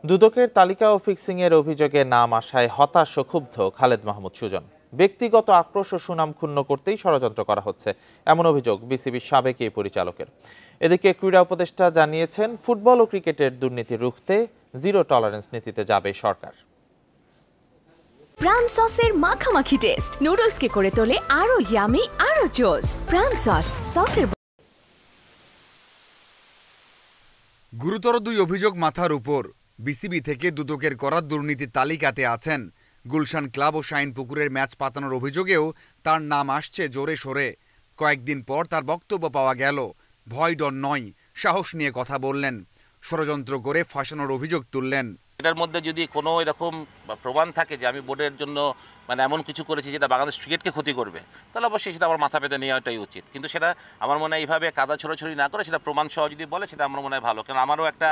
দুদকের তালিকা ও ফিক্সিংয়ের অভিযোগে নাম আসায় হতাশ ও ক্ষুব্ধ খালেদ মাহমুদ সুজন। ব্যক্তিগত আক্রোশ ও সুনাম ক্ষুণ্ণ করতেই ষড়যন্ত্র করা হচ্ছে, এমন অভিযোগ বিসিবির সাবেক এই পরিচালকের। এদিকে ক্রীড়া উপদেষ্টা জানিয়েছেন, ফুটবল ও ক্রিকেটের দুর্নীতি রুখতে জিরো টলারেন্স নীতিতে যাবে সরকার। প্রাণ সসের মাখামাখি টেস্ট নুডলসকে করে তোলে আরো ইয়ামি আরো জোস। প্রাণ সসের গুরুতর দুই অভিযোগ মাথার উপর। বিসিবি থেকে দুদকের করা দুর্নীতির তালিকাতে আছেন গুলশান ক্লাব ও শাইনপুকুরের ম্যাচ পাতানোর অভিযোগেও তার নাম আসছে জোরে সোরে। কয়েকদিন পর তার বক্তব্য পাওয়া গেল, ভয় ডর নয়, সাহস নিয়ে কথা বললেন, ষড়যন্ত্র করে ফাঁসানোর অভিযোগ তুললেন। এটার মধ্যে যদি কোনো এরকম প্রমাণ থাকে যে আমি বোর্ডের জন্য এমন কিছু করেছি যেটা বাংলাদেশ ক্রিকেটকে ক্ষতি করবে, তাহলে অবশ্যই সেটা আমার মাথা পেতে নেওয়াটাই উচিত। কিন্তু সেটা আমার মনে হয় এইভাবে কাদা ছড়াছড়ি না করে সেটা প্রমাণ সহ যদি বলে, সেটা আমার মনে হয় ভালো। কারণ আমারও একটা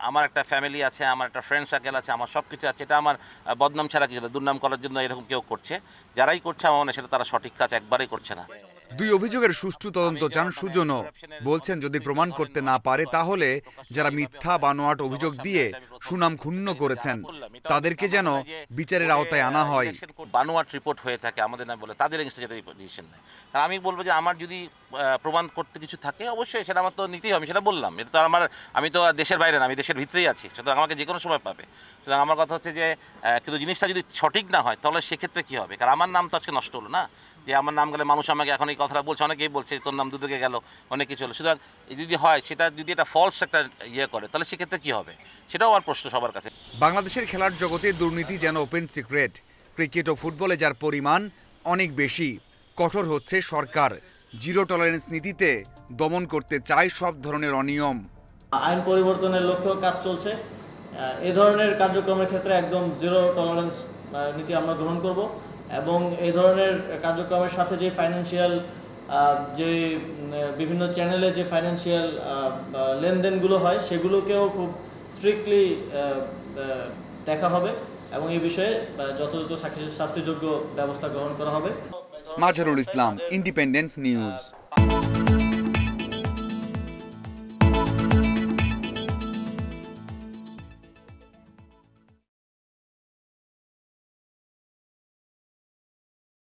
আমার একটা ফ্যামিলি আছে, আমার একটা ফ্রেন্ড সার্কেল আছে, আমার সব কিছু আছে। এটা আমার বদনাম ছাড়া কিছু না। দুর্নাম করার জন্য এরকম কেউ করছে, যারাই করছে আমার মনে হয় সেটা তারা সঠিক কাজ একবারেই করছে না। দুই অভিযোগের সুষ্ঠু তদন্ত চান সুজনও। বলছেন, যদি প্রমাণ করতে না পারে তাহলে যারা মিথ্যা বানোয়াট অভিযোগ দিয়ে সুনাম ক্ষুণ্ণ করেছেন তাদেরকে যেন বিচারের আওতায় আনা হয়। বানোয়াট রিপোর্ট হয়ে থাকে আমাদের না বলে তাদের এগেইনস্টে যেটা ডিসিশন নেয়। কারণ আমি বলবো যে আমার যদি প্রমাণ করতে কিছু থাকে অবশ্যই সেটা আমার তো নিতেই হবে। আমি সেটা বললাম, এটা তো আমি তো দেশের বাইরে না, আমি দেশের ভিতরেই আছি, সুতরাং আমাকে যে কোনো সময় পাবে। সুতরাং আমার কথা হচ্ছে যে কিন্তু জিনিসটা যদি সঠিক না হয় তাহলে সেক্ষেত্রে কী হবে? কারণ আমার নাম তো আজকে নষ্ট হলো না, যে আমার নাম গেলে মানুষ আমাকে এখন এই কথাটা বলছে, অনেকেই বলছে তোর নাম দুদকে গেল, অনেক কিছু হলো। সুতরাং যদি হয় সেটা যদি এটা ফলস একটা করে তাহলে সেক্ষেত্রে কী হবে? সেটাও আমার প্রশ্ন সবার কাছে। বাংলাদেশের খেলার জগতে দুর্নীতি যেন ওপেন সিক্রেট। ক্রিকেট ও ফুটবলে যার পরিমাণ অনেক বেশি। কঠোর হচ্ছে সরকার। জিরো টলারেন্স নীতিতে দমন করতে চায় সব ধরনের অনিয়ম। আইন পরিবর্তনের লক্ষ্যেও কাজ চলছে। এই ধরনের কার্যক্রমের ক্ষেত্রে একদম জিরো টলারেন্স নীতি আমরা গ্রহণ করব এবং এই ধরনের কার্যক্রমের সাথে যে ফাইন্যান্সিয়াল যে বিভিন্ন চ্যানেলে যে ফাইন্যান্সিয়াল লেনদেনগুলো হয় সেগুলোকেও খুব স্ট্রিক্টলি দেখা হবে এবং এই বিষয়ে যথাযথ শাস্তিযোগ্য ব্যবস্থা গ্রহণ করা হবে। Mazharul Islam, independent news.